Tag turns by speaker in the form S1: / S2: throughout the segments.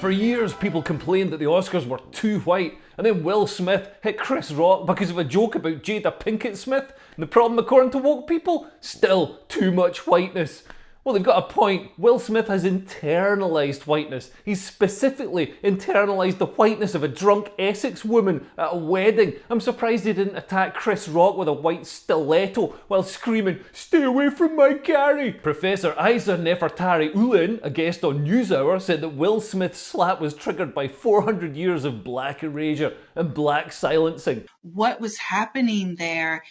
S1: For years, people complained that the Oscars were too white, and then Will Smith hit Chris Rock because of a joke about Jada Pinkett Smith. And the problem, according to woke people, still too much whiteness. Well, they've got a point. Will Smith has internalised whiteness. He's specifically internalised the whiteness of a drunk Essex woman at a wedding. I'm surprised he didn't attack Chris Rock with a white stiletto while screaming, "Stay away from my Gary!" Professor Isa Nefertari Ulin, a guest on NewsHour, said that Will Smith's slap was triggered by 400 years of black erasure and black silencing.
S2: What was happening there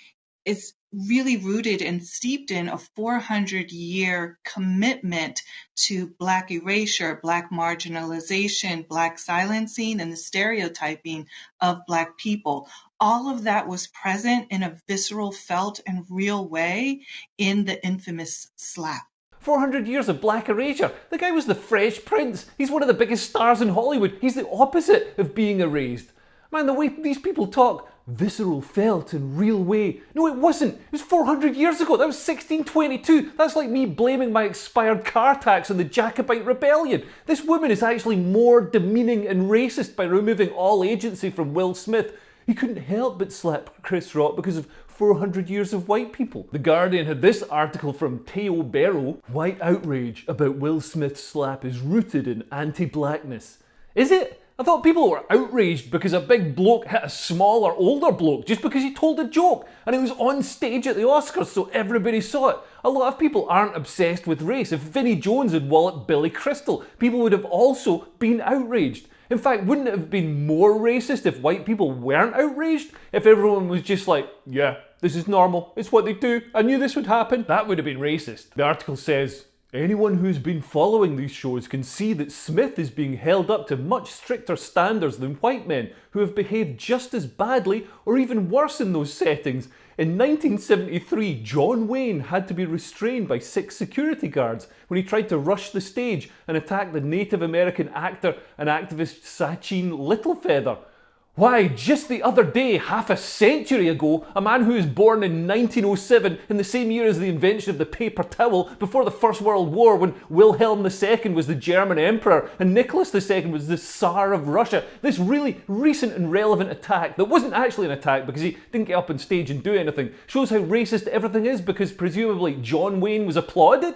S2: is really rooted and steeped in a 400-year commitment to Black erasure, Black marginalization, Black silencing, and the stereotyping of Black people. All of that was present in a visceral, felt, and real way in the infamous slap.
S1: 400 years of black erasure. The guy was the Fresh Prince. He's one of the biggest stars in Hollywood. He's the opposite of being erased. Man, the way these people talk, visceral, felt, and real way. No, it wasn't. It was 400 years ago. That was 1622. That's like me blaming my expired car tax on the Jacobite rebellion. This woman is actually more demeaning and racist by removing all agency from Will Smith. He couldn't help but slap Chris Rock because of 400 years of white people. The Guardian had this article from Teo Barrow. White outrage about Will Smith's slap is rooted in anti-blackness. Is it? I thought people were outraged because a big bloke hit a smaller, older bloke just because he told a joke and it was on stage at the Oscars so everybody saw it. A lot of people aren't obsessed with race. If Vinnie Jones had walloped Billy Crystal, people would have also been outraged. In fact, wouldn't it have been more racist if white people weren't outraged? If everyone was just like, yeah, this is normal, it's what they do, I knew this would happen? That would have been racist. The article says, anyone who's been following these shows can see that Smith is being held up to much stricter standards than white men who have behaved just as badly or even worse in those settings. In 1973, John Wayne had to be restrained by 6 security guards when he tried to rush the stage and attack the Native American actor and activist Sachin Littlefeather. Why, just the other day, half a century ago, a man who was born in 1907, in the same year as the invention of the paper towel, before the First World War, when Wilhelm II was the German emperor and Nicholas II was the Tsar of Russia, this really recent and relevant attack, that wasn't actually an attack because he didn't get up on stage and do anything, shows how racist everything is because presumably John Wayne was applauded?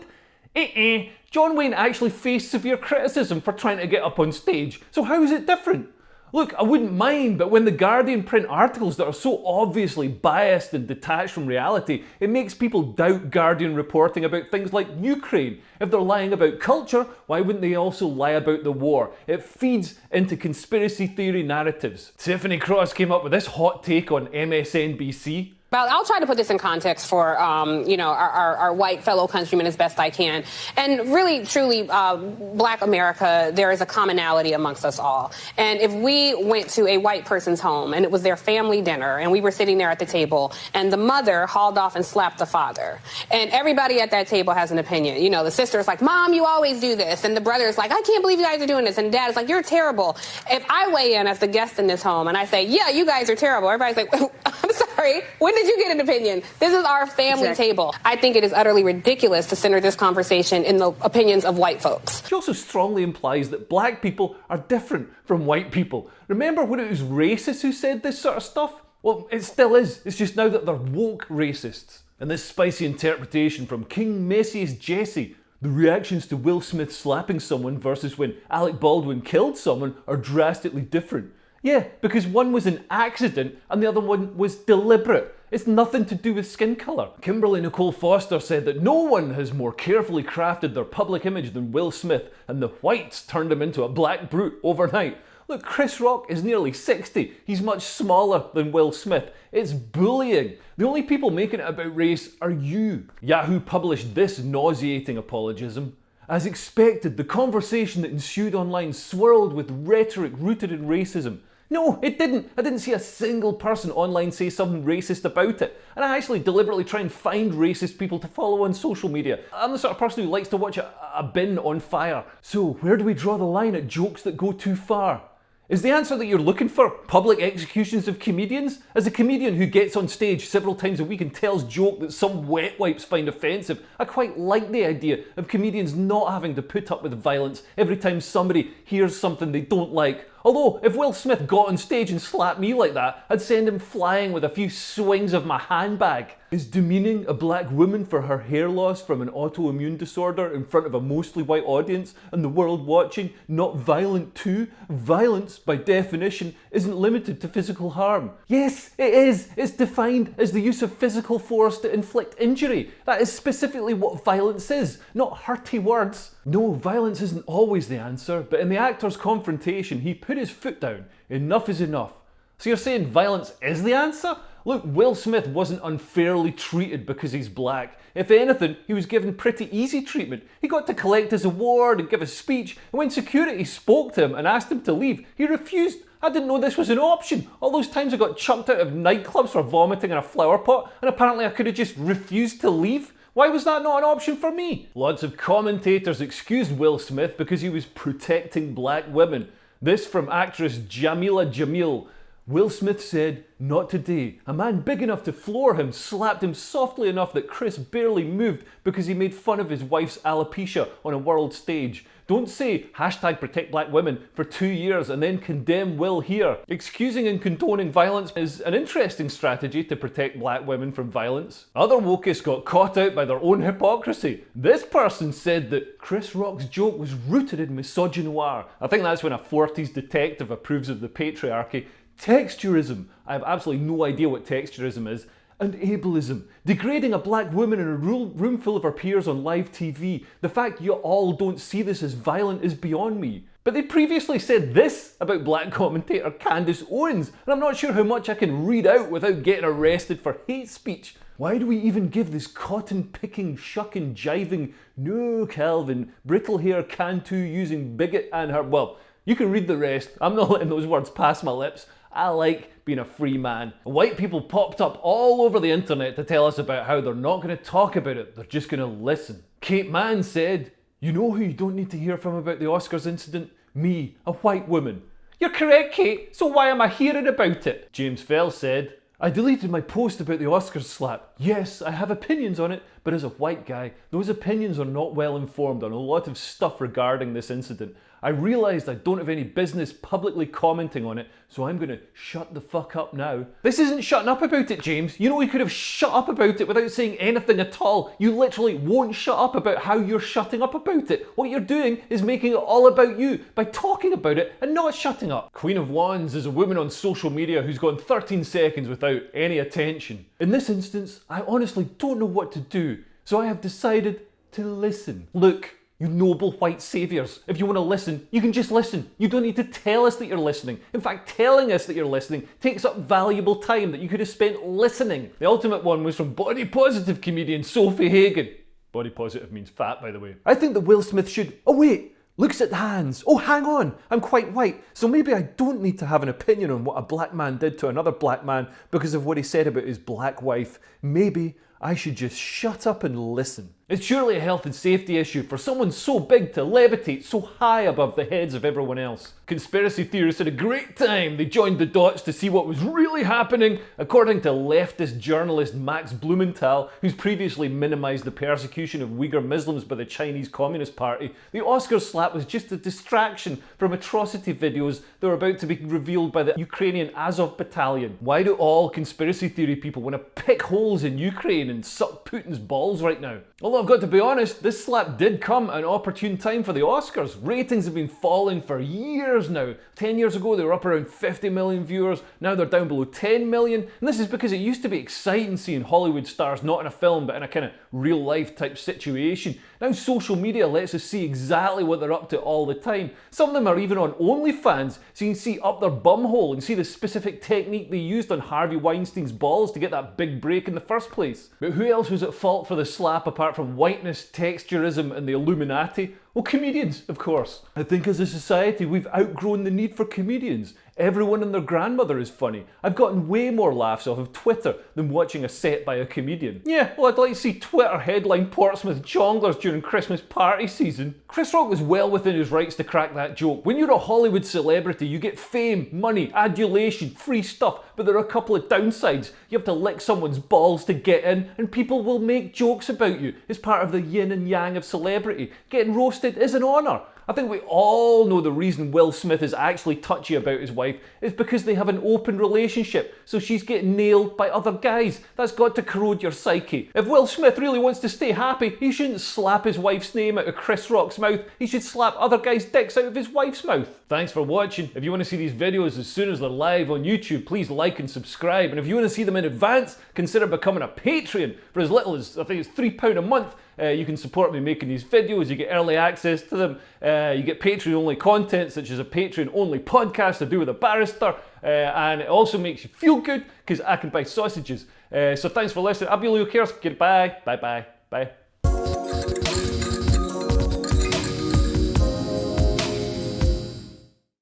S1: John Wayne actually faced severe criticism for trying to get up on stage, so how is it different? Look, I wouldn't mind, but when the Guardian print articles that are so obviously biased and detached from reality, it makes people doubt Guardian reporting about things like Ukraine. If they're lying about culture, why wouldn't they also lie about the war? It feeds into conspiracy theory narratives. Tiffany Cross came up with this hot take on MSNBC.
S3: I'll try to put this in context for, our white fellow countrymen as best I can. And really, truly, Black America, there is a commonality amongst us all. And if we went to a white person's home and it was their family dinner and we were sitting there at the table and the mother hauled off and slapped the father, and everybody at that table has an opinion. You know, the sister is like, Mom, you always do this. And the brother is like, I can't believe you guys are doing this. And dad is like, you're terrible. If I weigh in as the guest in this home and I say, yeah, you guys are terrible, everybody's like, I'm sorry, when did you get an opinion? This is our family table. I think it is utterly ridiculous to center this conversation in the opinions of white folks.
S1: She also strongly implies that black people are different from white people. Remember when it was racists who said this sort of stuff? Well, it still is. It's just now that they're woke racists. And this spicy interpretation from King Messias Jesse, the reactions to Will Smith slapping someone versus when Alec Baldwin killed someone are drastically different. Yeah, because one was an accident and the other one was deliberate. It's nothing to do with skin colour. Kimberly Nicole Foster said that no one has more carefully crafted their public image than Will Smith, and the whites turned him into a black brute overnight. Look, Chris Rock is nearly 60. He's much smaller than Will Smith. It's bullying. The only people making it about race are you. Yahoo published this nauseating apologism. As expected, the conversation that ensued online swirled with rhetoric rooted in racism. No, it didn't. I didn't see a single person online say something racist about it. And I actually deliberately try and find racist people to follow on social media. I'm the sort of person who likes to watch a bin on fire. So where do we draw the line at jokes that go too far? Is the answer that you're looking for public executions of comedians? As a comedian who gets on stage several times a week and tells joke that some wet wipes find offensive, I quite like the idea of comedians not having to put up with violence every time somebody hears something they don't like. Although, if Will Smith got on stage and slapped me like that, I'd send him flying with a few swings of my handbag. Is demeaning a black woman for her hair loss from an autoimmune disorder in front of a mostly white audience and the world watching not violent too? Violence, by definition, isn't limited to physical harm. Yes, it is. It's defined as the use of physical force to inflict injury. That is specifically what violence is, not hearty words. No, violence isn't always the answer, but in the actor's confrontation, he put his foot down. Enough is enough. So you're saying violence is the answer? Look, Will Smith wasn't unfairly treated because he's black. If anything, he was given pretty easy treatment. He got to collect his award and give a speech, and when security spoke to him and asked him to leave, he refused. I didn't know this was an option. All those times I got chucked out of nightclubs for vomiting in a flower pot, and apparently I could have just refused to leave. Why was that not an option for me? Lots of commentators excused Will Smith because he was protecting black women. This from actress Jamila Jamil. Will Smith said, "Not today. A man big enough to floor him slapped him softly enough that Chris barely moved because he made fun of his wife's alopecia on a world stage. Don't say #ProtectBlackWomen for 2 years and then condemn Will here." Excusing and condoning violence is an interesting strategy to protect black women from violence. Other wokists got caught out by their own hypocrisy. This person said that Chris Rock's joke was rooted in misogynoir. I think that's when a 40s detective approves of the patriarchy. Texturism. I have absolutely no idea what texturism is. And ableism. Degrading a black woman in a room full of her peers on live TV. The fact you all don't see this as violent is beyond me. But they previously said this about black commentator Candace Owens, and I'm not sure how much I can read out without getting arrested for hate speech. Why do we even give this cotton-picking, shucking, jiving, no Calvin, brittle hair Cantu using bigot and her... Well, you can read the rest. I'm not letting those words pass my lips. I like being a free man. White people popped up all over the internet to tell us about how they're not going to talk about it, they're just going to listen. Kate Mann said, "You know who you don't need to hear from about the Oscars incident? Me, a white woman." You're correct, Kate, so why am I hearing about it? James Fell said, "I deleted my post about the Oscars slap. Yes, I have opinions on it, but as a white guy, those opinions are not well informed on a lot of stuff regarding this incident. I realised I don't have any business publicly commenting on it, so I'm gonna shut the fuck up now." This isn't shutting up about it, James. You know we could have shut up about it without saying anything at all. You literally won't shut up about how you're shutting up about it. What you're doing is making it all about you by talking about it and not shutting up. Queen of Wands is a woman on social media who's gone 13 seconds without any attention. In this instance, I honestly don't know what to do, so I have decided to listen. Look, you noble white saviours, if you want to listen, you can just listen. You don't need to tell us that you're listening. In fact, telling us that you're listening takes up valuable time that you could have spent listening. The ultimate one was from body positive comedian Sophie Hagen. Body positive means fat, by the way. I think that Will Smith should... Oh wait, looks at the hands. Oh, hang on, I'm quite white, so maybe I don't need to have an opinion on what a black man did to another black man because of what he said about his black wife. Maybe I should just shut up and listen. It's surely a health and safety issue for someone so big to levitate so high above the heads of everyone else. Conspiracy theorists had a great time. They joined the dots to see what was really happening. According to leftist journalist Max Blumenthal, who's previously minimized the persecution of Uyghur Muslims by the Chinese Communist Party, the Oscars slap was just a distraction from atrocity videos that were about to be revealed by the Ukrainian Azov Battalion. Why do all conspiracy theory people want to pick holes in Ukraine and suck Putin's balls right now? Although I've got to be honest, this slap did come at an opportune time for the Oscars. Ratings have been falling for years now. 10 years ago they were up around 50 million viewers, now they're down below 10 million. And this is because it used to be exciting seeing Hollywood stars not in a film but in a kind of real life type situation. Now social media lets us see exactly what they're up to all the time. Some of them are even on OnlyFans, so you can see up their bumhole and see the specific technique they used on Harvey Weinstein's balls to get that big break in the first place. But who else was at fault for the slap apart from whiteness, texturism and the Illuminati? Well, comedians, of course. I think as a society we've outgrown the need for comedians. Everyone and their grandmother is funny. I've gotten way more laughs off of Twitter than watching a set by a comedian. Yeah, well, I'd like to see Twitter headline Portsmouth jonglers during Christmas party season. Chris Rock was well within his rights to crack that joke. When you're a Hollywood celebrity, you get fame, money, adulation, free stuff, but there are a couple of downsides. You have to lick someone's balls to get in, and people will make jokes about you. It's part of the yin and yang of celebrity. Getting roasted is an honour. I think we all know the reason Will Smith is actually touchy about his wife is because they have an open relationship, so she's getting nailed by other guys. That's got to corrode your psyche. If Will Smith really wants to stay happy, he shouldn't slap his wife's name out of Chris Rock's mouth. He should slap other guys' dicks out of his wife's mouth. Thanks for watching. If you want to see these videos as soon as they're live on YouTube, please like and subscribe. And if you want to see them in advance, consider becoming a Patreon for as little as, I think it's £3 a month. You can support me making these videos, you get early access to them, you get Patreon-only content, such as a Patreon-only podcast to do with a barrister, and it also makes you feel good, because I can buy sausages. So thanks for listening. I'll be Leo Kearse. Goodbye. Bye-bye. Bye.